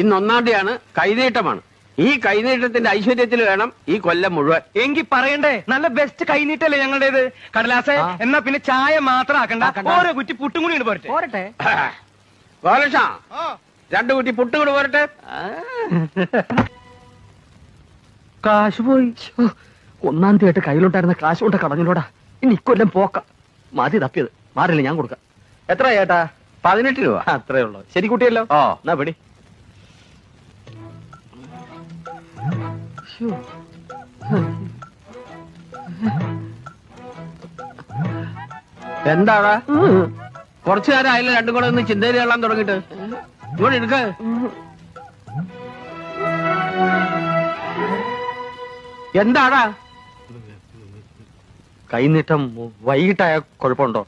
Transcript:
ഇന്ന് 1-ാം തീയതിയാണ്, കൈനീട്ടമാണ്. ഈ കൈനീട്ടത്തിന്റെ ഐശ്വര്യത്തിൽ വേണം ഈ കൊല്ലം മുഴുവൻ. എങ്കിൽ പറയണ്ടേ, നല്ല ബെസ്റ്റ് കൈനീട്ടല്ലേ ഞങ്ങളുടേത്. കടലാസെ, എന്നാ പിന്നെ ചായ മാത്രം ആക്കണ്ട, ഓരോ കുറ്റി പുട്ടും കൂടി പോരട്ടെ. ഗോലക്ഷ, 2 കുറ്റി പുട്ട് കൂടി പോരട്ടെ. കാശ് പോയി. 1-ാം തീയതി കയ്യിലുണ്ടായിരുന്ന കാശ് കൊണ്ട് കളഞ്ഞില്ലോടാ. ഇനി ഇക്കൊല്ലം പോക്ക. മതി തപ്പിയത്. മാറില്ല, ഞാൻ കൊടുക്കാം. എത്ര ചേട്ടാ? 18 രൂപ. അത്രേ ഉള്ളൂ. ശരി കുട്ടിയല്ലോ. ഓ, എന്നാ പിടി. എന്താടാ കുറച്ചു നേരം അതിൽ 2 കൂടെ ഒന്ന് ചിന്തയിൽ കൊള്ളാൻ തുടങ്ങിട്ട് ഇങ്ങോട്ട് എടുക്ക. എന്താടാ? കൈനീട്ടം വൈകിട്ടായ കുഴപ്പമുണ്ടോ?